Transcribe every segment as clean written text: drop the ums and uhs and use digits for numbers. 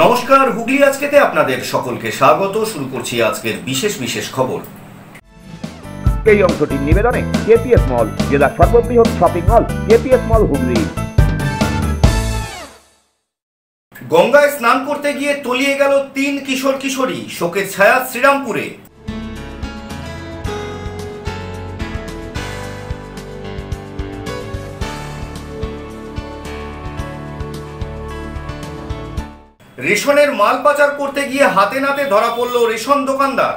নমস্কার, হুগলি আজকেতে আপনাদের সকলকে স্বাগত। শুরু করছি আজকের বিশেষ বিশেষ খবর। এই অংশটির নিবেদনে কেপিএস মল, জেলার সর্ববৃহৎ শপিং মল কেপিএস মল হুগলি। গঙ্গায় স্নান করতে গিয়ে তলিয়ে গেল 3 কিশোর কিশোরী, শোকের ছায়া শ্রীরামপুরে। রেশনের মাল পাচার করতে গিয়ে হাতে নাতে ধরা পড়ল রেশন দোকানদার।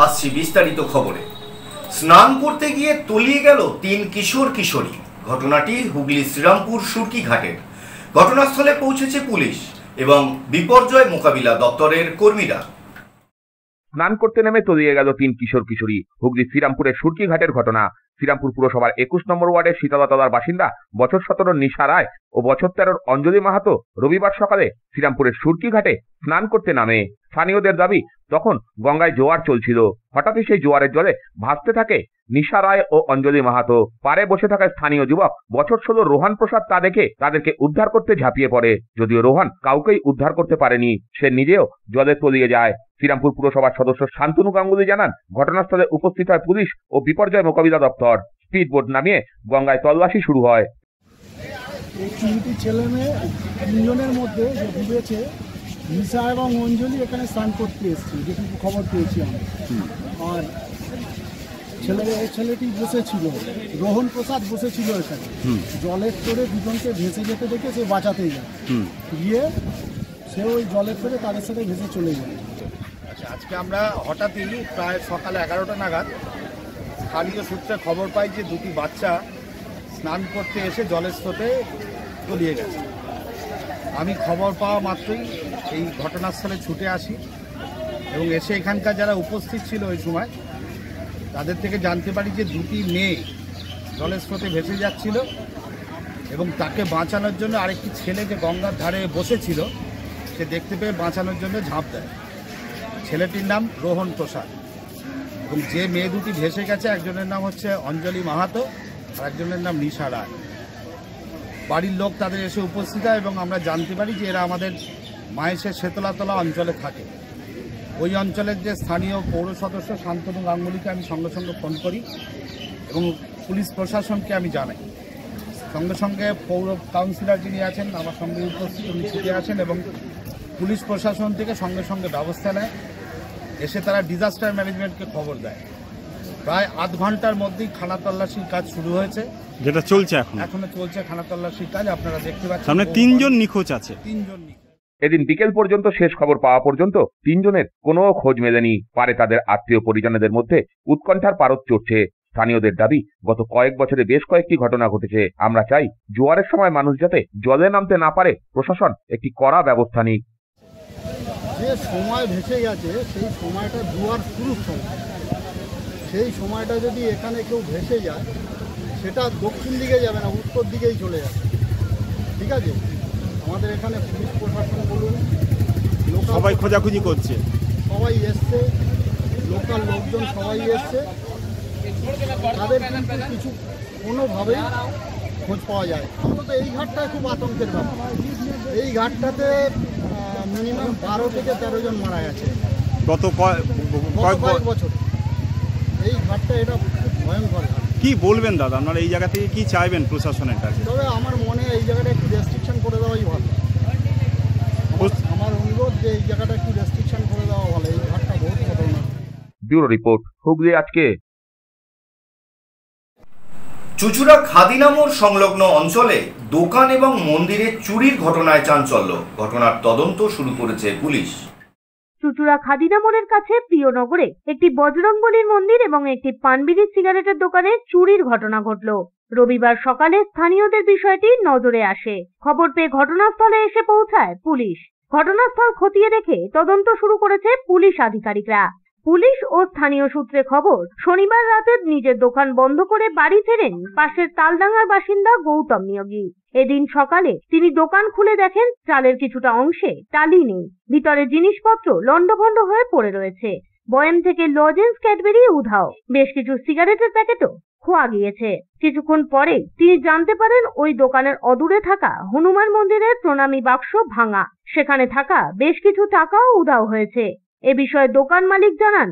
আসছি বিস্তারিত খবরে। স্নান করতে গিয়ে তলিয়ে গেল 3 কিশোর কিশোরী। ঘটনাটি হুগলি শ্রীরামপুর সুরকি ঘাটের। ঘটনাস্থলে পৌঁছেছে পুলিশ এবং বিপর্যয় মোকাবিলা দপ্তরের কর্মীরা। স্নান করতে নেমে তলিয়ে গেল 3 কিশোর কিশোরী। হুগলি শ্রীরামপুরের সুরকি ঘাটের ঘটনা। শ্রীরামপুর পুরসভার 21 নম্বর ওয়ার্ডের শীতলাতলার বাসিন্দা বছর 17 নিশা রায় ও বছর 13 অঞ্জলি মাহাতো রবিবার সকালে শ্রীরামপুরের সুরকি ঘাটে স্নান করতে নামে। স্থানীয়দের দাবি, তখন গঙ্গায় জোয়ার চলছিল। হঠাৎই সেই জোয়ারের জলে ভাসতে থাকে নিশা রায় ও অঞ্জলি মাহাতো। পারে বসে থাকা স্থানীয় যুবক বছর 16 রোহান প্রসাদ তা দেখে তাদেরকে উদ্ধার করতে ঝাঁপিয়ে পড়ে। যদিও রোহান কাউকেই উদ্ধার করতে পারেনি, সে নিজেও জলে তলিয়ে যায়। শ্রীরামপুর পুরসভার সদস্য শান্তনু গাঙ্গুলি জানান, ঘটনাস্থলে উপস্থিত হয় পুলিশ ও বিপর্যয় মোকাবিলা দপ্তর। স্পিড বোট নামিয়ে গঙ্গায় তল্লাশি শুরু হয়। এই তিনটি ছেলে মেয়ে 3জনের মধ্যে যে ডুবেছে, নিশা এবং অঞ্জলি এখানে স্নান করতে এসেছি, যেটুকু খবর পেয়েছি আমি। আর ছেলেটি বসেছিল, রোহন প্রসাদ বসেছিল এখানে। জলের তোরে দুজনকে ভেসে যেতে দেখে সে বাঁচাতেই যায়, গিয়ে সে ওই জলের তোরে তাদের সাথে ভেসে চলে যায়। আচ্ছা, আজকে আমরা হঠাৎই প্রায় সকাল 11টা নাগাদ স্থানীয় সূত্রে খবর পাই যে দুটি বাচ্চা স্নান করতে এসে জলের স্রোতে তলিয়ে গেছে। আমি খবর পাওয়া মাত্রই এই ঘটনাস্থলে ছুটে আসি এবং এসে এখানকার যারা উপস্থিত ছিল ওই সময় তাদের থেকে জানতে পারি যে দুটি মেয়ে জলের স্রোতে ভেসে যাচ্ছিল এবং তাকে বাঁচানোর জন্য আরেকটি ছেলে যে গঙ্গার ধারে বসেছিল সে দেখতে পেয়ে বাঁচানোর জন্য ঝাঁপ দেয়। ছেলেটির নাম রোহন প্রসাদ এবং যে মেয়ে দুটি ভেসে গেছে একজনের নাম হচ্ছে অঞ্জলি মাহাতো আর একজনের নাম নিশা রায়। বাড়ির লোক তাদের এসে উপস্থিত হয় এবং আমরা জানতে পারি যে এরা আমাদের মায়েশের শীতলাতলা অঞ্চলে থাকে। ওই অঞ্চলের যে স্থানীয় পৌর সদস্য শান্তনু গাঙ্গুলিকে আমি সঙ্গে সঙ্গে ফোন করি এবং পুলিশ প্রশাসনকে আমি জানাই। সঙ্গে সঙ্গে পৌর কাউন্সিলর যিনি আছেন আমার সঙ্গে উপস্থিত, উনি ছুটে আসেন এবং পুলিশ প্রশাসন থেকে সঙ্গে সঙ্গে ব্যবস্থা নেয়। এসে তারা ডিজাস্টার ম্যানেজমেন্টকে খবর দেয়। প্রায় আধ ঘন্টার মধ্যেই খানা তল্লাশির কাজ শুরু হয়েছে, যেটা চলছে এখনো চলছে খানা তল্লাশির কাজ। আপনারা দেখতে পাচ্ছেন সামনে 3জন নিখোঁজ আছে। 3জন নিখোঁজ। এদিন বিকেল পর্যন্ত শেষ খবর পাওয়া পর্যন্ত 3জনের কোনো খোঁজ মেলেনি। পারে তাদের আত্মীয় পরিজনদের মধ্যে উৎকণ্ঠার পারদ চড়ছে। স্থানীয়দের দাবি, গত কয়েক বছরে বেশ কয়েকটি ঘটনা ঘটেছে। আমরা চাই জোয়ারের সময় মানুষ যাতে জলে নামতে না পারে, প্রশাসন একটি কড়া ব্যবস্থা নিক। যে সময় ভেসে গেছে সেই সময়টা জোয়ার শুরুর সময়। সেই সময়টা যদি এখানে কেউ ভেসে যায় সেটা দক্ষিণ দিকে যাবে না, উত্তর দিকেই চলে যাবে। ঠিক আছে, আমাদের এখানে পুলিশ প্রশাসন বলুন, সবাই খোঁজাখুঁজি করছে, সবাই এসছে, লোকাল লোকজন সবাই এসছে, তাদের কিন্তু কিছু কোনোভাবেই খোঁজ পাওয়া যায়। অন্তত এই ঘাটটায় খুব আতঙ্কের ব্যাপার। এই ঘাটটাতে মিনিমাম 12 থেকে 13 জন মারা গেছে গত কয়েক বছর। এই ঘাটটা এটা খুব ভয়ঙ্কর ঘাট। কি বলবেন দাদা, আপনারা এই জায়গা থেকে কি চাইবেন প্রশাসনের কাছে? তবে আমার মনে এই জায়গাটা একটু রেস্ট্রিকশন করে দেওয়াই ভালো। আমার অনুরোধ যে এই জায়গাটা একটু রেস্ট্রিকশন করে দেওয়া ভালো। এই ঘাটটা বহুত খতরনাক। ব্যুরো রিপোর্ট, হুগলি আজকে। চুচুড়া খাদিনা মোড় সংলগ্ন অঞ্চলে দোকান এবং মন্দিরে চুরির ঘটনায় চাঞ্চল্য। ঘটনার তদন্ত শুরু করেছে পুলিশ। চুচুড়া খাদিনা মোড়ের কাছে প্রিয়নগরে একটি বজরংবলীর মন্দির এবং একটি পানবিড়ি সিগারেটের দোকানে চুরির ঘটনা ঘটল। রবিবার সকালে স্থানীয়দের বিষয়টি নজরে আসে। খবর পেয়ে ঘটনাস্থলে এসে পৌঁছায় পুলিশ। ঘটনাস্থল খতিয়ে দেখে তদন্ত শুরু করেছে পুলিশ আধিকারিকরা। পুলিশ ও স্থানীয় সূত্রে খবর, শনিবার রাতে নিজের দোকান বন্ধ করে বাড়ি ফেরেন পাশের তালডাঙ্গার বাসিন্দা গৌতম নিয়োগী। এদিন সকালে তিনি দোকান খুলে দেখেন চালের কিছুটা অংশে টালি নেই, ভিতরে জিনিসপত্র লন্ডভন্ড হয়ে পড়ে রয়েছে। বয়াম থেকে লজেন্স ক্যাডবেরি উধাও, বেশ কিছু সিগারেটের প্যাকেটও খোয়া গিয়েছে। কিছুক্ষণ পরেই তিনি জানতে পারেন ওই দোকানের অদূরে থাকা হনুমান মন্দিরের প্রণামী বাক্স ভাঙা, সেখানে থাকা বেশ কিছু টাকাও উধাও হয়েছে। এ বিষয়ে দোকান মালিক জানান,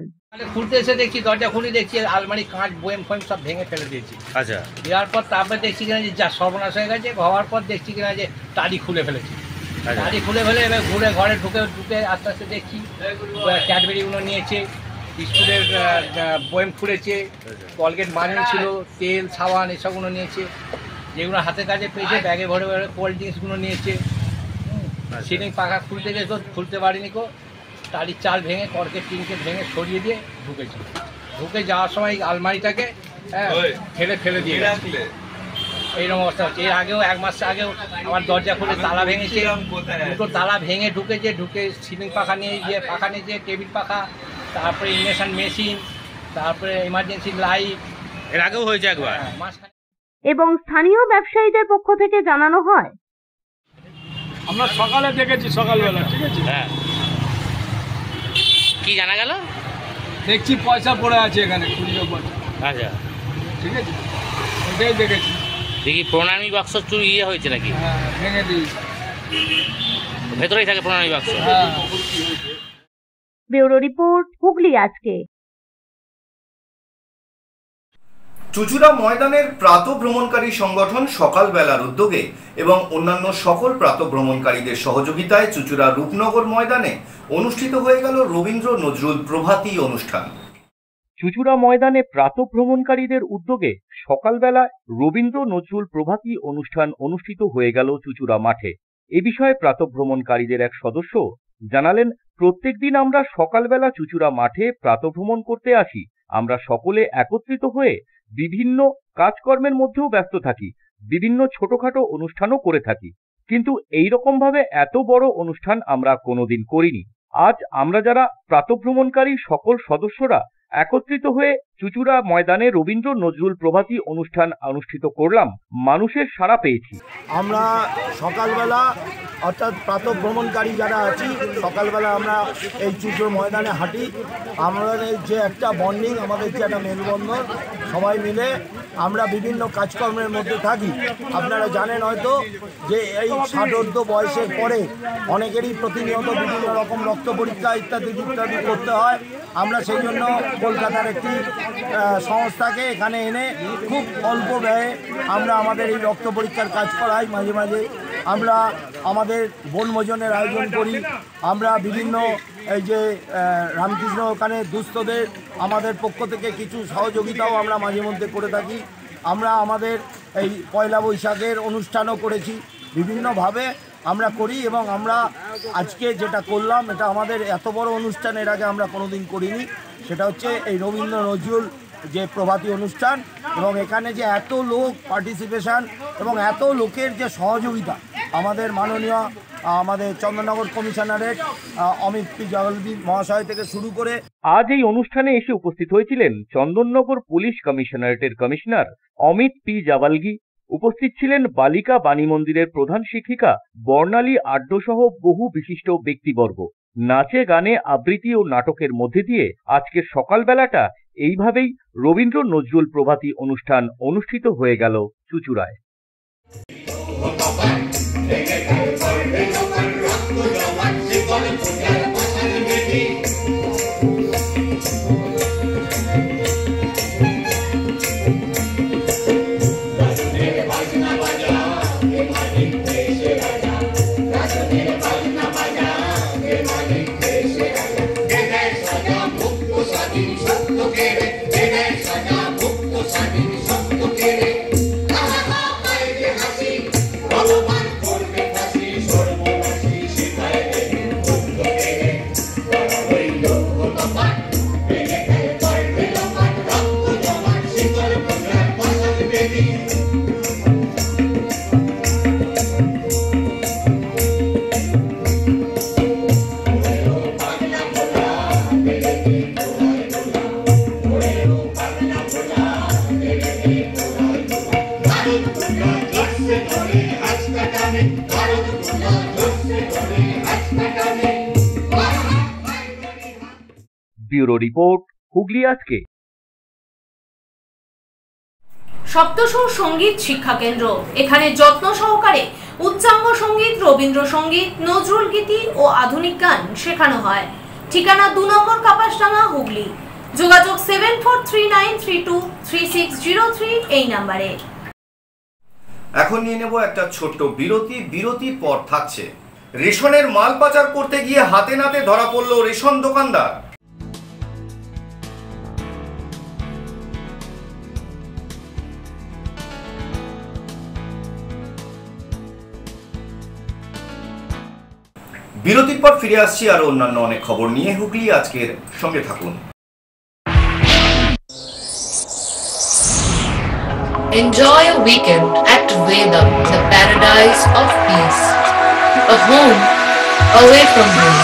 খুলতে এসে দেখছি, দরজা খুলে দেখছি আলমারি কাঁচ বয়েম ফয়েম সব ভেঙে ফেলে দিয়েছি। আচ্ছা, দেওয়ার পর তারপরে দেখছি কিনা যে যা সর্বনাশ হয়ে গেছে। হওয়ার পর দেখছি কিনা যে টালি খুলে ফেলেছি। টালি খুলে ফেলে এবার ঘুরে ঘরে ঢুকে আস্তে আস্তে দেখছি ক্যাডবেরিগুলো নিয়েছে, স্কুলের বয়েম খুলেছে, কলগেট মাজন ছিল, তেল সাবান এসবগুলো নিয়েছে। যেগুলো হাতে কাজে পেয়েছে ব্যাগে ভরে ভরে কোল্ড ড্রিঙ্কসগুলো নিয়েছে। সিলিং পাখা খুলতে গেছে, খুলতে পারিনি কো, টালির চাল ভেঙে কর্কেট টিনকে ভেঙে সরিয়ে দিয়ে ঢুকেছে। ঢুকে যাওয়ার সময় আলমারিটাকে ফেলে দিয়ে গেছে। এইরকম অবস্থা হচ্ছে। এর আগেও 1 মাস আগেও আমার দরজা খুলে তালা ভেঙেছে, দুটো তালা ভেঙে ঢুকে সিলিং পাখা নিয়ে গিয়ে পাখা নিয়েছে, টেবিল পাখা, তারপরে ইন্ডাকশন মেশিন, তারপরে ইমার্জেন্সি লাইট। এর আগেও হয়েছে একবার। এবং স্থানীয় ব্যবসায়ীদের পক্ষ থেকে জানানো হয়, আমরা সকালে দেখেছি, সকালবেলা, ঠিক আছে। হ্যাঁ, কি জানা গেল? দেখছি পয়সা পড়ে আছে এখানে, খুচরো পয়সা। আচ্ছা, ঠিক আছে, ওটাই দেখেছি। দেখি প্রণামী বাক্স চুরি হয়েছে নাকি? হ্যাঁ, ভেঙে দিয়েছি। ভেতরেই থাকে প্রণামী বাক্স। হ্যাঁ। ব্যুরো রিপোর্ট, হুগলি আজকে। চুঁচুড়া ময়দানের প্রাতঃভ্রমণকারী সংগঠন সকালবেলার উদ্যোগে এবং অন্যান্য সকল প্রাতঃভ্রমণকারীদের সহযোগিতায় চুঁচুড়া রূপনগর ময়দানে অনুষ্ঠিত হয়ে গেল রবীন্দ্র নজরুল প্রভাতী অনুষ্ঠান। চুঁচুড়া ময়দানে প্রাতঃভ্রমণকারীদের উদ্যোগে সকালবেলা রবীন্দ্র নজরুল প্রভাতী অনুষ্ঠান অনুষ্ঠিত হয়ে গেল চুঁচুড়া মাঠে। এ বিষয়ে প্রাতঃভ্রমণকারীদের এক সদস্য জানালেন, প্রত্যেকদিন আমরা সকালবেলা চুঁচুড়া মাঠে প্রাতঃভ্রমণ করতে আসি। আমরা সকলে একত্রিত হয়ে বিভিন্ন কাজকর্মের মধ্যেও ব্যস্ত থাকি, বিভিন্ন ছোটখাটো অনুষ্ঠানও করে থাকি, কিন্তু এইরকম ভাবে এত বড় অনুষ্ঠান আমরা কোনোদিন করিনি। আজ আমরা যারা প্রাতঃভ্রমণকারী সকল সদস্যরা একত্রিত হয়ে চুঁচুড়া ময়দানে রবীন্দ্র নজরুল প্রভাতী অনুষ্ঠান অনুষ্ঠিত করলাম, মানুষের সাড়া পেয়েছি। আমরা সকালবেলা অর্থাৎ প্রাতঃভ্রমণকারী যারা আছি, সকালবেলা আমরা এই চুঁচুড়া ময়দানে হাঁটি। আমাদের যে একটা বন্ডিং, আমাদের যে একটা মেলবন্ধন, সবাই মিলে আমরা বিভিন্ন কাজকর্মের মধ্যে থাকি। আপনারা জানেন হয়তো যে এই 60 বয়সের পরে অনেকেরই প্রতিনিয়ত বিভিন্ন রকম রক্ত পরীক্ষা ইত্যাদি ইত্যাদি করতে হয়। আমরা সেই জন্য কলকাতার একটি সংস্থাকে এখানে এনে খুব অল্প ব্যয়ে আমরা আমাদের এই রক্ত পরীক্ষার কাজ করাই। মাঝে মাঝে আমরা আমাদের বনভোজনের আয়োজন করি। আমরা বিভিন্ন এই যে রামকৃষ্ণ ওখানে দুস্থদের আমাদের পক্ষ থেকে কিছু সহযোগিতাও আমরা মাঝে মধ্যে করে থাকি। আমরা আমাদের এই পয়লা বৈশাখের অনুষ্ঠানও করেছি, বিভিন্নভাবে আমরা করি। এবং আমরা আজকে যেটা করলাম, এটা আমাদের এত বড় অনুষ্ঠান এর আগে আমরা কোনোদিন করিনি। সেটা হচ্ছে এই রবীন্দ্র নজরুল যে প্রভাতী অনুষ্ঠান, এবং এখানে যে এত লোক পার্টিসিপেশন এবং এত লোকের যে সহযোগিতা, আমাদের মাননীয় আমাদের চন্দননগর কমিশনারেট অমিত পি জাওয়ালগি মহাশয় থেকে শুরু করে। আজ এই অনুষ্ঠানে এসে উপস্থিত হয়েছিলেন চন্দননগর পুলিশ কমিশনারেটের কমিশনার অমিত পি জাওয়ালগি। উপস্থিত ছিলেন বালিকা বাণী মন্দিরের প্রধান শিক্ষিকা বর্ণালী আড্ড সহ বহু বিশিষ্ট ব্যক্তিবর্গ। নাচে গানে আবৃত্তি ও নাটকের মধ্যে দিয়ে আজকের সকালবেলাটা এইভাবেই রবীন্দ্র নজরুল প্রভাতী অনুষ্ঠান অনুষ্ঠিত হয়ে গেল চুঁচুড়ায়। ব্যুরো রিপোর্ট, হুগলি আজকে। সপ্তস্বর সঙ্গীত শিক্ষা কেন্দ্র, এখানে যত্ন সহকারে উচ্চাঙ্গ সঙ্গীত, রবীন্দ্রসঙ্গীত, নজরুল গীতি ও আধুনিক গান শেখানো হয়। ঠিকানা 2 নম্বর কাপাসডাঙ্গা, হুগলি। যোগাযোগ 7439323603 এই নাম্বারে। এখন নিয়ে নেব একটা ছোট্ট বিরতি। বিরতির পর থাকছে রেশনের মাল পাচার করতে গিয়ে হাতে নাতে ধরা পড়ল রেশন দোকানদার। বিরতির পর ফিরে আসছি আরো অন্যান্য অনেক খবর নিয়ে। হুগলি আজকের সঙ্গে থাকুন। Enjoy a weekend at Vedam, the paradise of peace. A home away from home.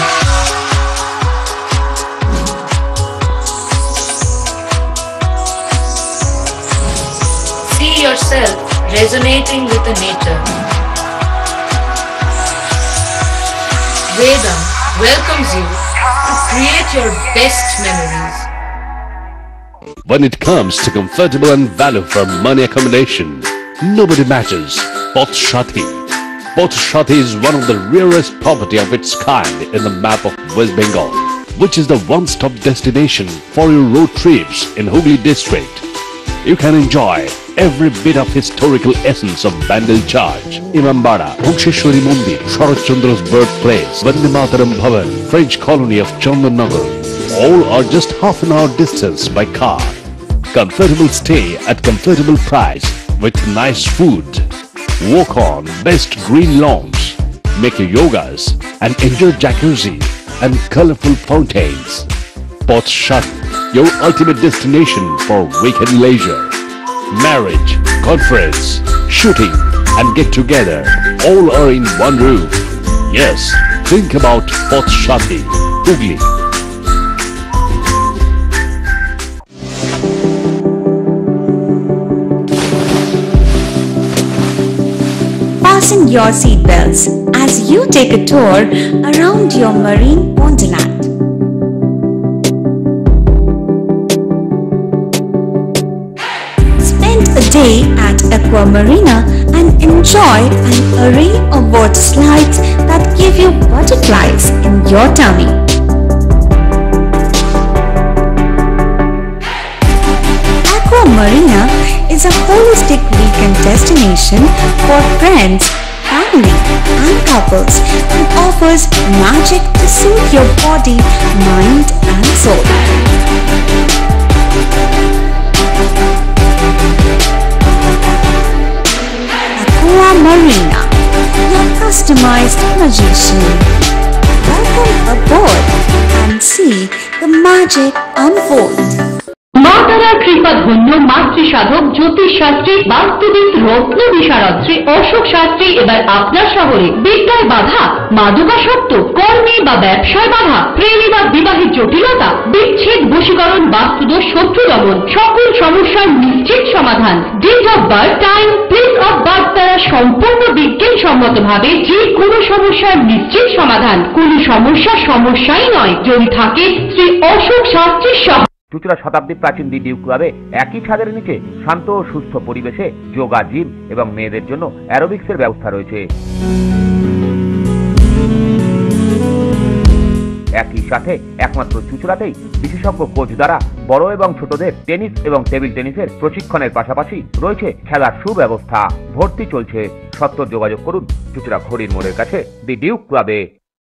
See yourself resonating with the nature. Vedam welcomes you to create your best memories. When it comes to comfortable and value for money accommodation, nobody matches Poth Shati. Poth Shati is one of the rarest property of its kind in the map of West Bengal, which is the one-stop destination for your road trips in Hooghly district. You can enjoy every bit of historical essence of Bandel Church, Imambara, Bhuksheshwari Mandir, Sharat Chandra's birthplace, Vande Mataram Bhavan, French colony of Chandannagar. All are just half an hour distance by car. Comfortable stay at comfortable price with nice food. Walk on best green lawns, make your yogas and enjoy jacuzzi and colorful fountains. Poth Shati, your ultimate destination for weekend leisure. Marriage, conference, shooting and get together all are in one roof. Yes, think about Poth Shati, Hooghly. Fasten your seatbelts as you take a tour around your marine wonderland. Spend a day at Aqua Marina and enjoy an array of water slides that give you butterflies in your tummy. Aqua Marina is a holistic weekend destination for friends, family and couples and offers magic to soothe your body, mind and soul. Aqua Marina, your customized magician. Welcome aboard and see the magic unfold. মা তারার কৃপা ধন্য মাতৃ সাধক জ্যোতিষ শাস্ত্রী, বাস্তুবিদ, রত্ন বিশারদ অশোক শাস্ত্রী এবার আপনার শহরে। বিদ্যায় বাধা, মাদকাসক্ত, কর্মে বা ব্যবসায় বাধা, প্রেমে বা বিবাহের জটিলতা, বিচ্ছেদ, বশীকরণ, বাস্তুদোষ, শত্রু দমন, সকল সমস্যার নিশ্চিত সমাধান। Date of birth, time, place of birth দ্বারা সম্পূর্ণ বিজ্ঞানসম্মত ভাবে যে কোনো সমস্যার নিশ্চিত সমাধান। কোনো সমস্যাই নয় যদি থাকে শ্রী অশোক শাস্ত্রীর সহ। চুঁচুড়া শতাব্দী প্রাচীন দি ডিউক ক্লাবে একই ছাদের নিচে শান্ত ও সুস্থ পরিবেশে যোগা, জিম এবং মেয়েদের জন্য অ্যারোবিক্সের ব্যবস্থা রয়েছে। একই সাথে একমাত্র চুঁচুড়াতেই বিশেষজ্ঞ কোচ দ্বারা বড় এবং ছোটদের টেনিস এবং টেবিল টেনিসের প্রশিক্ষণের পাশাপাশি রয়েছে খেলার সুব্যবস্থা। ভর্তি চলছে। সত্তর যোগাযোগ করুন চুঁচুড়া ঘড়ির মোড়ের কাছে দি ডিউক ক্লাবে।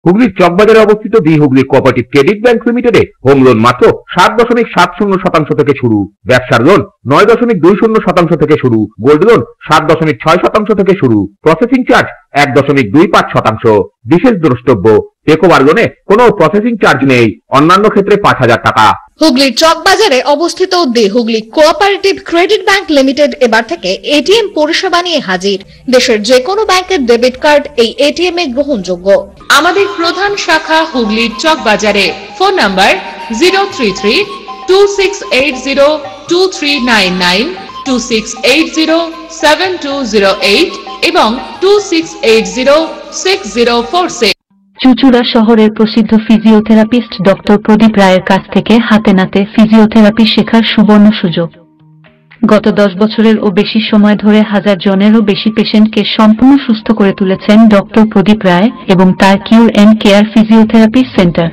হুগলির চকবাজারে অবস্থিত the Hooghly cooperative credit bank লিমিটেডে হোম লোন মাত্র 7.70% থেকে শুরু, ব্যবসার লোন 9.20% থেকে শুরু, গোল্ড লোন 7.6% থেকে শুরু, প্রসেসিং চার্জ 1.25%। বিশেষ দ্রষ্টব্য, টেকওভার লোনে কোনো প্রসেসিং চার্জ নেই, অন্যান্য ক্ষেত্রে 5,000 টাকা। হুগলির চকবাজারে অবস্থিত the Hooghly cooperative credit bank limited এবার থেকে এটিএম পরিষেবা নিয়ে হাজির। দেশের যে কোনো ব্যাংকের ডেবিট কার্ড এই এটিএম এ গ্রহণযোগ্য। আমাদের প্রধান শাখা হুগলির চকবাজারে। ফোন নাম্বার 033-2680-2399, 2680-7208 এবং 2680-6046। চুঁচুড়া শহরের প্রসিদ্ধ ফিজিওথেরাপিস্ট ডক্টর প্রদীপ রায়ের কাছ থেকে হাতে নাতে ফিজিওথেরাপি শেখার সুবর্ণ সুযোগ। গত 10 বছরের ও বেশি সময় ধরে হাজার জনেরও বেশি পেশেন্টকে সম্পূর্ণ সুস্থ করে তুলেছেন ডক্টর প্রদীপ রায় এবং তার কিউর এন্ড কেয়ার ফিজিওথেরাপি সেন্টার।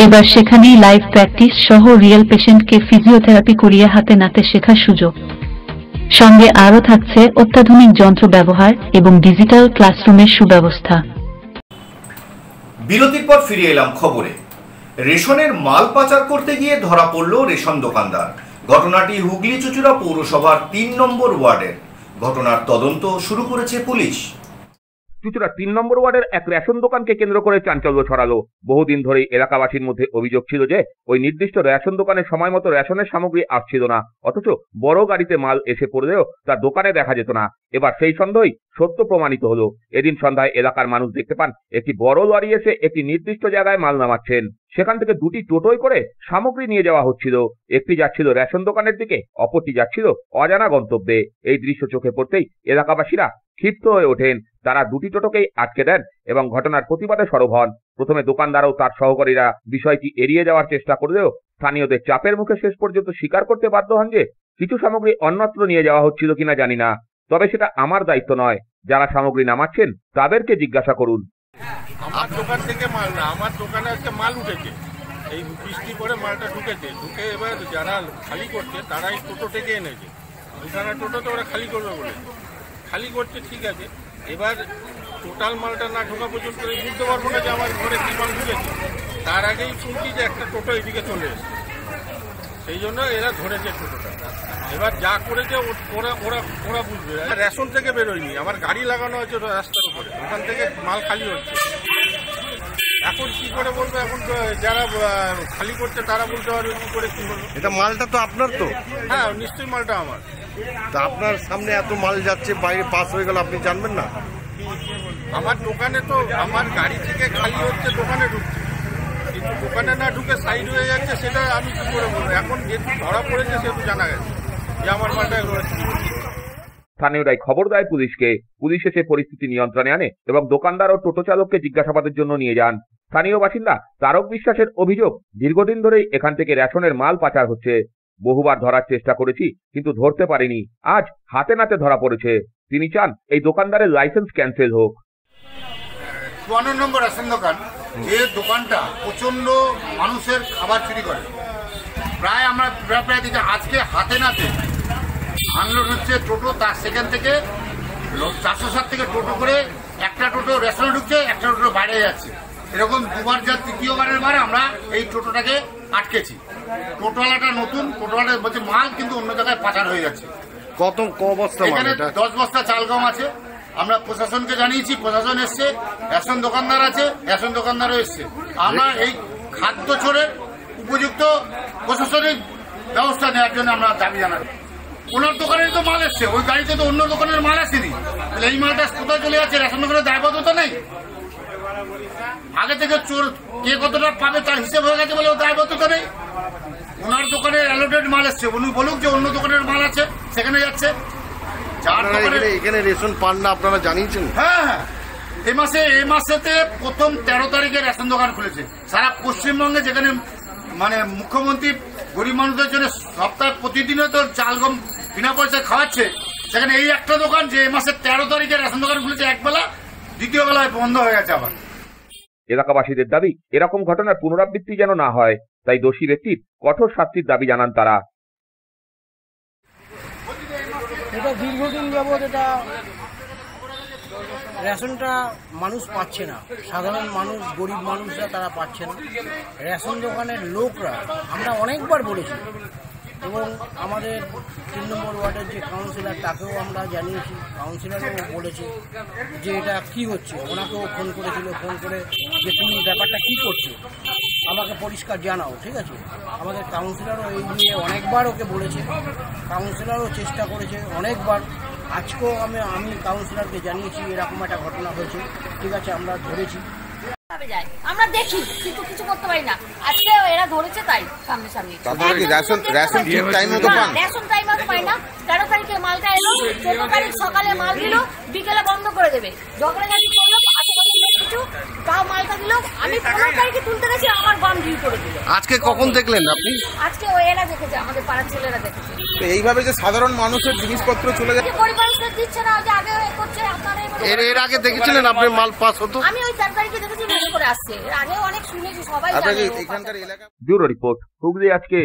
এবার সেখানেই লাইভ প্র্যাকটিস সহ রিয়েল পেশেন্টকে ফিজিওথেরাপি করিয়ে হাতে নাতে শেখার সুযোগ। সঙ্গে আরও থাকছে অত্যাধুনিক যন্ত্র ব্যবহার এবং ডিজিটাল ক্লাসরুমের সুব্যবস্থা। বিরতির পর ফিরে এলাম খবরে। রেশনের মাল পাচার করতে গিয়ে ধরা পড়ল রেশন দোকানদার। ঘটনাটি হুগলি চুঁচুড়া পৌরসভার 3 নম্বর ওয়ার্ডের। ঘটনার তদন্ত শুরু করেছে পুলিশ। চুঁচুড়া 3 নম্বর ওয়ার্ডের এক রেশন দোকানকে কেন্দ্র করে চাঞ্চল্য ছড়ালো। বহুদিন ধরেই এলাকাবাসীর মধ্যে অভিযোগ ছিল যে ওই নির্দিষ্ট রেশন দোকানে সময় মতো রেশনের সামগ্রী আসছিল না, অথচ বড় গাড়িতে মাল এসে পড়লেও তার দোকানে দেখা যেত না। এবার সেই সন্দেহই সত্য প্রমাণিত হলো। এদিন সন্ধ্যায় এলাকার মানুষ দেখতে পান একটি বড় লরি এসে একটি নির্দিষ্ট জায়গায় মাল নামাচ্ছেন। সেখান থেকে 2টি টোটোয় করে সামগ্রী নিয়ে যাওয়া হচ্ছিল। একটি যাচ্ছিল রেশন দোকানের দিকে, অপরটি যাচ্ছিল অজানা গন্তব্যে। এই দৃশ্য চোখে পড়তেই এলাকাবাসীরা ক্ষিপ্ত হয়ে ওঠেন। তারা 2টি টোটোকেই আটকে দেন এবং ঘটনার প্রতিবাদে সরব হন। প্রথমে দোকানদার ও তার সহকারীরা বিষয়টি এড়িয়ে যাওয়ার চেষ্টা করলেও স্থানীয়দের চাপের মুখে শেষ পর্যন্ত স্বীকার করতে বাধ্য হন যে কিছু সামগ্রী অন্যত্র নিয়ে যাওয়া হচ্ছিল কিনা জানি না, তবে সেটা আমার দায়িত্ব নয়। যারা সামগ্রী নামাচ্ছেন তাদেরকে জিজ্ঞাসা করুন। আমার দোকান থেকে মাল না, আমার দোকানে একটা মাল উঠেছে, এই বৃষ্টি করে মালটা ঢুকে এবার যারা খালি করছে তারাই টোটো থেকে এনেছে। দুখানা টোটো তো ওরা খালি করবে বলে খালি করছে, ঠিক আছে। এবার টোটাল মালটা না ঢোকা পর্যন্ত বুঝতে পারবো না যে আমার ঘরে কী মাল ঢুকেছে। তার আগেই শুনছি যে একটা টোটো এদিকে চলে এসেছে, সেই জন্য এরা ধরেছে টোটোটা। এবার যা করেছে ওরা ওরা ওরা বুঝবে। রেশন থেকে বেরোয়নি, আমার গাড়ি লাগানো হয়েছে রাস্তার উপরে, ওখান থেকে মাল খালি হচ্ছে। এখন কি করে বলবো, এখন যারা খালি করছে তারা বলতে পারবে কি করে কি বলবো। এটা মালটা তো আপনার তো? হ্যাঁ, নিশ্চয়ই মালটা আমার। তা আপনার সামনে এত মাল যাচ্ছে, বাইরে পাস হয়ে গেল, আপনি জানবেন না? আমার দোকানে তো আমার গাড়ি থেকে খালি হচ্ছে, দোকানে ঢুকছে, কিন্তু দোকানে না ঢুকে সাইড হয়ে যাচ্ছে, সেটা আমি কি করে বলবো। এখন যেহেতু ধরা পড়েছে সেহেতু জানা গেছে যে আমার মালটা রয়েছে। স্থানীয়রাই খবর দেয় পুলিশকে। পুলিশ এসে পরিস্থিতি নিয়ন্ত্রণে আনে এবং দোকানদার ও টোটো চালককে জিজ্ঞাসাবাদের জন্য নিয়ে যান। স্থানীয় বাসিন্দা তারক বিশ্বাসের অভিযোগ, দীর্ঘদিন ধরেই এখান থেকে রেশনের মাল পাচার হচ্ছে। বহুবার ধরার চেষ্টা করেছি কিন্তু ধরতে পারিনি, আজ হাতে নাতে ধরা পড়েছে। তিনি চান এই দোকানদারের লাইসেন্স ক্যান্সেল হোক। 54 নম্বর রেশন দোকান, যে দোকানটা প্রচন্ড মানুষের খাবার চুরি করে, প্রায় আমরা প্রায় দিকে আজকে হাতে নাতে আনলোড হচ্ছে টোটো। তার সেখান থেকে 407 থেকে টোটো করে একটা টোটো রেশনে ঢুকছে, একটা টোটো বাইরে যাচ্ছে। এরকম দুবার যা তৃতীয়বারের বার আমরা এই টোটোটাকে আটকেছি। টোটোওয়ালাটা নতুন, টোটোওয়ালা বলছে মাল কিন্তু অন্য জায়গায় পাচার হয়ে যাচ্ছে। কত বস্তা? এখানে 10 বস্তা চাল গম আছে। আমরা প্রশাসনকে জানিয়েছি, প্রশাসন এসছে, রেশন দোকানদার আছে, রেশন দোকানদারও এসছে। আমরা এই খাদ্য চোরের উপযুক্ত প্রশাসনিক ব্যবস্থা নেওয়ার জন্য আমরা দাবি জানাই। ওনার দোকানের তো মাল এসছে, ওই গাড়িতে তো অন্য দোকানের মাল আসেনি, তাহলে এই মালটা কোথায় চলে যাচ্ছে? রেশন দোকানের দায়বদ্ধতা নেই? আগে থেকে চোর কে কতটা পাবে তার হিসেব হয়ে গেছে বলে দায়বদ্ধতা নেই। ওনার দোকানের অ্যালোটেড মাল এসছে, উনি বলুক যে অন্য দোকানের মাল আছে, সেখানে যাচ্ছে। এখানে রেশন পান না আপনারা জানিয়েছেন? হ্যাঁ হ্যাঁ, এই মাসেতে প্রথম 13 তারিখে রেশন দোকান খুলেছে সারা পশ্চিমবঙ্গে, যেখানে মানে মুখ্যমন্ত্রী গরিব মানুষদের জন্য সপ্তাহে প্রতিদিনে তো চাল গম বিনা পয়সায় খাওয়াচ্ছে, সেখানে এই একটা দোকান যে এই মাসের 13 তারিখে রেশন দোকান খুলেছে একবেলা, দ্বিতীয় বেলায় বন্ধ হয়ে গেছে আবার। এলাকাবাসীদের দাবি এরকম ঘটনার পুনরাবৃত্তি যেন না হয়, তাই দোষী ব্যক্তির কঠোর শাস্তির দাবি জানান তারা। এটা দীর্ঘদিন যাবৎ এটা রেশনটা মানুষ পাচ্ছে না, সাধারণ মানুষ, গরিব মানুষরা তারা পাচ্ছে না। রেশন দোকানের লোকরা, আমরা অনেকবার বলেছি এবং আমাদের 3 নম্বর ওয়ার্ডের যে কাউন্সিলর তাকেও আমরা জানিয়েছি, কাউন্সিলরও বলেছে যে এটা কি হচ্ছে। ওনাকেও ফোন করেছিল, ফোন করে যে তুমি ব্যাপারটা কি করছো আমাকে পরিষ্কার জানাও, ঠিক আছে। আমাদের কাউন্সিলরও এই নিয়ে অনেকবার ওকে বলেছে, কাউন্সিলরও চেষ্টা করেছে অনেকবার। আজকেও আমি কাউন্সিলরকে জানিয়েছি এরকম একটা ঘটনা হয়েছে, ঠিক আছে, আমরা ধরেছি। আমরা দেখি কিন্তু কিছু করতে পারি না। আজকে এরা ধরেছে তাই সামনে সামনে। রেশন ঠিক টাইম মতো পান? রেশন টাইম মতো পাই না। 13 তারিখে মালটা এলো, 14 তারিখ সকালে মাল দিল, বিকেলে বন্ধ করে দেবে। ঝগড়াঝাটি করলো, আশেপাশে কিছু তাও মালটা দিল। আমি 15 তারিখে তুলতে গেছি, আমার বাম ডিউ করে দিল। আজকে কখন দেখলেন আপনি? আজকে ওই এরা দেখেছে, আমাদের পাড়ার ছেলেরা দেখেছে। তো এইভাবে যে সাধারণ মানুষের জিনিসপত্র চলে যায়, গরিব মানুষদের দিচ্ছে না, যে আগে করছে আপনারা। এর আগে দেখেছিলেন আপনি মাল পাস হতো? আমি ওই 4 তারিখে দেখেছি, বেশি করে আসছে। এর আগে অনেক শুনেছি, সবাই জানে। এখানকার এলাকা। ব্যুরো রিপোর্ট, হুগলি আজকে।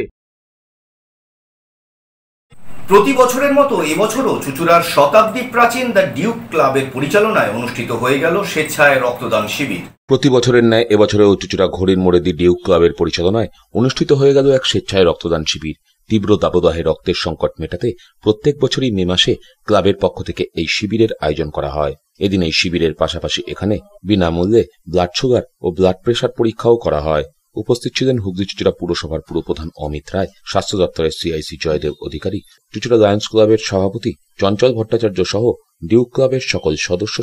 প্রতি বছরের মতো এবছরও চুঁচুড়ার শতাব্দী প্রাচীন দ্য ডিউক ক্লাবের পরিচালনায় অনুষ্ঠিত হয়ে গেল স্বেচ্ছায় রক্তদান শিবির। প্রতি বছরের ন্যায় এবছরেও চুঁচুড়া ঘড়ির মোড়ে দি ডিউক ক্লাবের পরিচালনায় অনুষ্ঠিত হয়ে গেল এক স্বেচ্ছায় রক্তদান শিবির। তীব্র দাবদাহে রক্তের সংকট মেটাতে প্রত্যেক বছরই মে মাসে ক্লাবের পক্ষ থেকে এই শিবিরের আয়োজন করা হয়। এদিন এই শিবিরের পাশাপাশি এখানে বিনামূল্যে ব্লাড সুগার ও ব্লাড প্রেশার পরীক্ষাও করা হয়। উপস্থিত ছিলেন হুগলি চুঁচুড়া পুরসভার পুরপ্রধান অমিত রায়, স্বাস্থ্য দপ্তরের সিআইসি জয়দেব অধিকারী, চুঁচুড়া লায়ন্স ক্লাবের সভাপতি চঞ্চল ভট্টাচার্য সহ ডিউক ক্লাবের সকল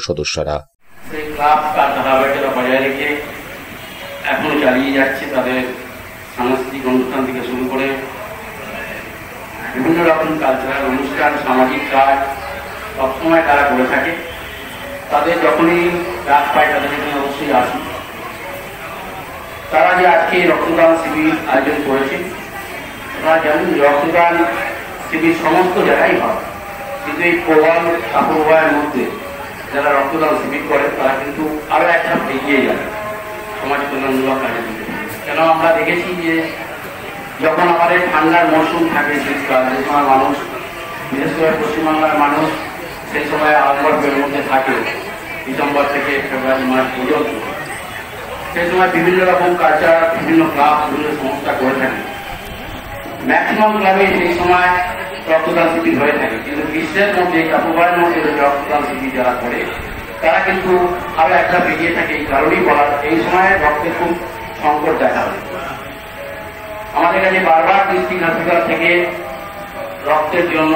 সদস্যরা। সেই ক্লাব তার ধারাবাহিকতা বজায় রেখে এখনো চালিয়ে যাচ্ছে তাদের সাংস্কৃতিক অনুষ্ঠান থেকে শুরু করে বিভিন্ন রকম কালচারাল অনুষ্ঠান, সামাজিক কাজ সবসময় তারা করে থাকে। তাদের যখনই ডাক পায় তাদের এখানে অবশ্যই আসি। তারা যে আজকে রক্তদান শিবির আয়োজন করেছে, আপনারা জানেন রক্তদান শিবির সমস্ত জায়গায় হয়, কিন্তু এই প্রবল আবহাওয়ার মধ্যে যারা রক্তদান শিবির করে তারা কিন্তু আরো একটা এগিয়ে যায় সমাজ কল্যাণমূলক কাজের দিকে। কেন আমরা দেখেছি যে যখন আমাদের ঠান্ডার মৌসুম থাকে, শীতকাল, যে সময় মানুষ, বিশেষ করে পশ্চিমবাংলার মানুষ সেই সময় আবহাওয়ার মধ্যে থাকে, ডিসেম্বর থেকে ফেব্রুয়ারি মাস পর্যন্ত, সেই সময় বিভিন্ন রকম কালচার, বিভিন্ন ক্লাব, বিভিন্ন সংস্থা করে থাকে। ম্যাক্সিমাম ক্লাবে সেই সময় রক্তদান শিবির হয়ে থাকে, কিন্তু গ্রীষ্মের মধ্যে, আবহাওয়ার মধ্যে রক্তদান শিবির যারা করে তারা কিন্তু আরো একটা এগিয়ে থাকে। এই কারণেই বলা, এই সময় রক্তের খুব সংকট দেখা হয়। আমাদের কাছে বারবার ডিস্ট্রিক্ট হসপিটাল থেকে রক্তের জন্য,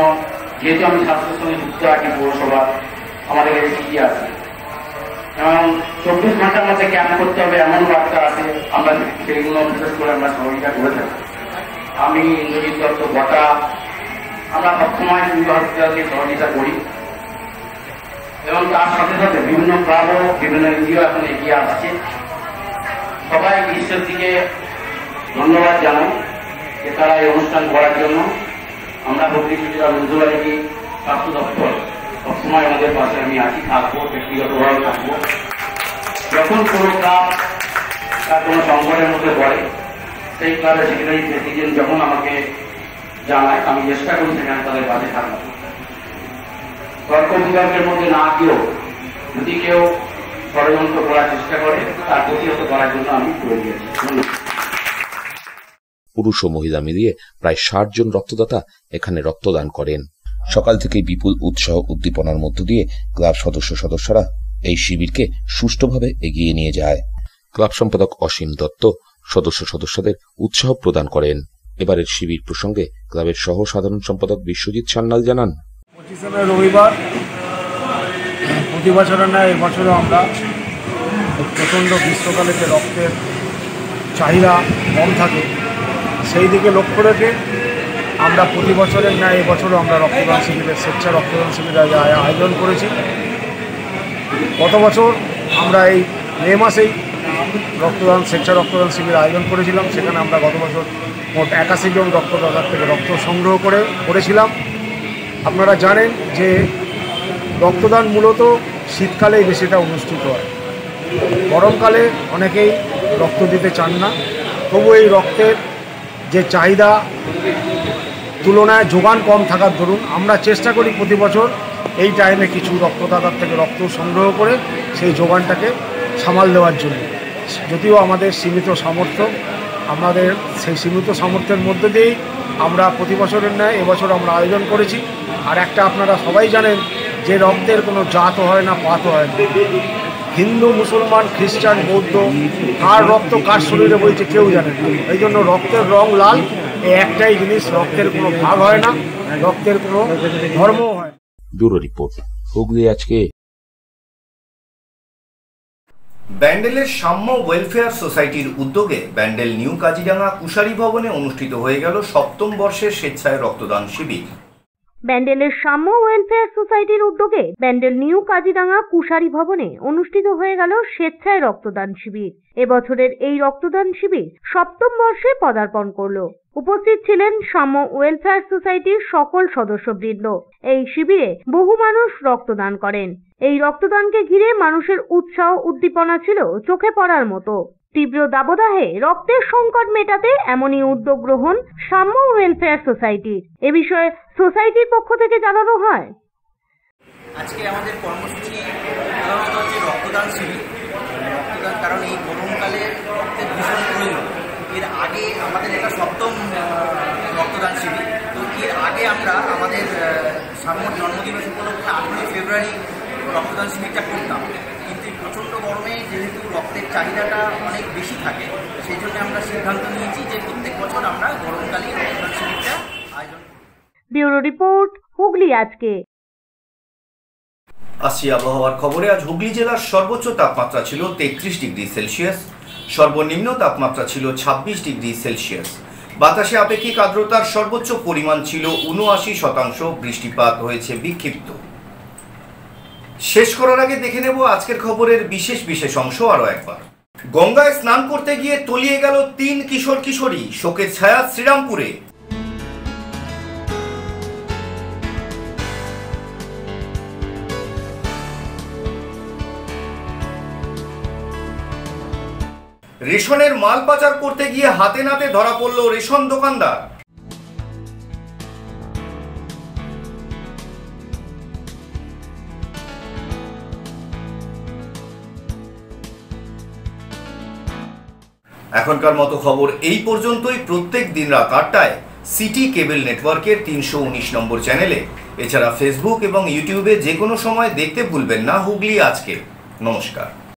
যেহেতু আমি স্বাস্থ্যের সঙ্গে যুক্ত আছি পৌরসভা, আমাদের কাছে চিঠি আছে এবং 24 ঘন্টার মধ্যে ক্যাম্প করতে হবে এমন বার্তা আছে। আমরা সেগুলো বিশেষ করে আমরা সহযোগিতা করে থাকি। আমি ইন্দ্রজিৎ দত্ত বটা, আমরা সবসময় সিভিল হসপিটালকে সহযোগিতা করি এবং তার সাথে সাথে বিভিন্ন ক্লাবও, বিভিন্ন এনজিও এখন এগিয়ে আসছে। সবাই বিশ্বের দিকে ধন্যবাদ জানাই যে তারা এই অনুষ্ঠান করার জন্য। আমরা হুগলি চুঁচুড়া মিউনিসিপ্যালিটি স্বাস্থ্য দপ্তর সবসময় আমাদের পাশে আমি আছি, থাকবো, ব্যক্তিগতভাবে থাকবো। যখন কোনো ক্লাব তার কোনো সংকটের মধ্যে পড়ে, সেই ক্লাবের সেক্রেটারি প্রেসিডেন্ট যখন আমাকে জানায়, আমি চেষ্টা করি সেখানে তাদের পাশে থাকবো। তর্ক বিতর্কের মধ্যে না গিয়েও যদি কেউ ষড়যন্ত্র করার চেষ্টা করে তার প্রতিহত করার জন্য আমি করে দিয়েছি। পুরুষ ও মহিলা মিলিয়ে প্রায় 60 জন রক্তদাতা এখানে রক্তদান করেন। সকাল থেকেই বিপুল উৎসাহ উদ্দীপনার মধ্য দিয়ে ক্লাব সদস্যরা এই শিবিরকে সুষ্ঠুভাবে এগিয়ে নিয়ে যায়। ক্লাব সম্পাদক অসীম দত্ত সদস্যদের উৎসাহ প্রদান করেন। এবারের শিবির প্রসঙ্গে ক্লাবের সহ সাধারণ সম্পাদক বিশ্বজিৎ সান্যাল জানান, 25 রবিবার প্রতি বছরের ন্যায় এবছরও আমরা প্রচণ্ড গ্রীষ্মকালে যে রক্তের চাহিদা কম থাকে সেই দিকে লক্ষ্য রেখে আমরা প্রতি বছরের ন্যায় এবছরও আমরা রক্তদান শিবিরের স্বেচ্ছা রক্তদান শিবিরের আয়োজন করেছি। গত বছর আমরা এই মে মাসেই স্বেচ্ছা রক্তদান শিবির আয়োজন করেছিলাম। সেখানে আমরা গত বছর মোট 81 জন রক্তদাতার থেকে রক্ত সংগ্রহ করেছিলাম। আপনারা জানেন যে রক্তদান মূলত শীতকালেই বেশিটা অনুষ্ঠিত হয়, গরমকালে অনেকেই রক্ত দিতে চান না। তবু এই রক্তের যে চাহিদা তুলনায় যোগান কম থাকার দরুন আমরা চেষ্টা করি প্রতি বছর এই টাইমে কিছু রক্তদাতার থেকে রক্ত সংগ্রহ করে সেই যোগানটাকে সামাল দেওয়ার জন্য। যদিও আমাদের সীমিত সামর্থ্য, আমাদের সেই সীমিত সামর্থ্যের মধ্যে দিয়েই আমরা প্রতি বছরের ন্যায় এবছর আমরা আয়োজন করেছি। আর একটা আপনারা সবাই জানেন যে রক্তের কোনো জাতও হয় না, পাতও হয় না। হিন্দু, মুসলমান, খ্রিস্টান, বৌদ্ধ, কার রক্ত কার শরীরে বইছে কেউ জানে না। এই জন্য রক্তের রং লাল, এই একটাই জিনিস, রক্তের কোনো ভাগ হয় না, রক্তের কোনো ধর্মও হয় না। ব্যুরো রিপোর্ট, হুগলি আজকে। ব্যান্ডেলের সাম্য ওয়েলফেয়ার সোসাইটির উদ্যোগে ব্যান্ডেল নিউ কাজিডাঙ্গা কুশারি ভবনে অনুষ্ঠিত হয়ে গেল 7ম বর্ষের স্বেচ্ছায় রক্তদান শিবির। ব্যান্ডেলের সাম্য ওয়েলফেয়ার সোসাইটির উদ্যোগে ব্যান্ডেল নিউ কাজিরাঙ্গা কুশারি ভবনে অনুষ্ঠিত হয়ে গেল স্বেচ্ছায় রক্তদান শিবির। এবছরের এই রক্তদান শিবির 7ম বর্ষে পদার্পণ করলো। উপস্থিত ছিলেন সাম্য ওয়েলফেয়ার সোসাইটির সকল সদস্যবৃন্দ। এই শিবিরে বহু মানুষ রক্তদান করেন। এই রক্তদানকে ঘিরে মানুষের উৎসাহ উদ্দীপনা ছিল চোখে পড়ার মতো। তীব্র দাবদাহে রক্তের সংকট মেটাতে এমনই উদ্যোগ গ্রহণ সাম্য ওয়েলফেয়ার সোসাইটির। এ বিষয়ে সোসাইটির পক্ষ থেকে জানানো হয়, আজকে আমাদের কর্মসূচি প্রধানত হচ্ছে রক্তদান শিবির। রক্তদান কারণ এই গরমকালে রক্তের ভীষণ প্রয়োজন। এর আগে আমাদের এটা 7ম রক্তদান শিবির। তো এর আগে আমরা আমাদের সাম্যর জন্মদিবস উপলক্ষে 8ই ফেব্রুয়ারি রক্তদান শিবিরটা করতাম, কিন্তু প্রচণ্ড গরমে যেহেতু রক্তের চাহিদাটা অনেক বেশি থাকে, সেই জন্য আমরা সিদ্ধান্ত নিয়েছি যে প্রত্যেক বছর আমরা গরমকালে রক্তদান শিবিরটা আয়োজন করি। ব্যুরো রিপোর্ট, হুগলি আজকে। আসছি আবহাওয়ার খবরে। আজ হুগলি জেলার সর্বোচ্চ তাপমাত্রা ছিল 33 ডিগ্রি সেলসিয়াস, সর্বনিম্ন তাপমাত্রা ছিল 26 ডিগ্রি সেলসিয়াস। বাতাসে আপেক্ষিক আর্দ্রতার সর্বোচ্চ পরিমাণ ছিল 79%। বৃষ্টিপাত হয়েছে বিক্ষিপ্ত। শেষ করার আগে দেখে নেব আজকের খবরের বিশেষ অংশ আরো একবার। গঙ্গায় স্নান করতে গিয়ে তলিয়ে গেল 3 কিশোর কিশোরী, শোকের ছায়া শ্রীরামপুরে। রেশনের মাল পাচার করতে গিয়ে হাতে নাতে ধরা পড়ল রেশন দোকানদার। এখনকার মতো খবর এই পর্যন্তই। প্রত্যেক দিন রাত 8টায় সিটি কেবল নেটওয়ার্কের 319 নম্বর চ্যানেলে, এছাড়া ফেসবুক এবং ইউটিউবে যে কোনো সময় দেখতে ভুলবেন না হুগলি আজকে। নমস্কার।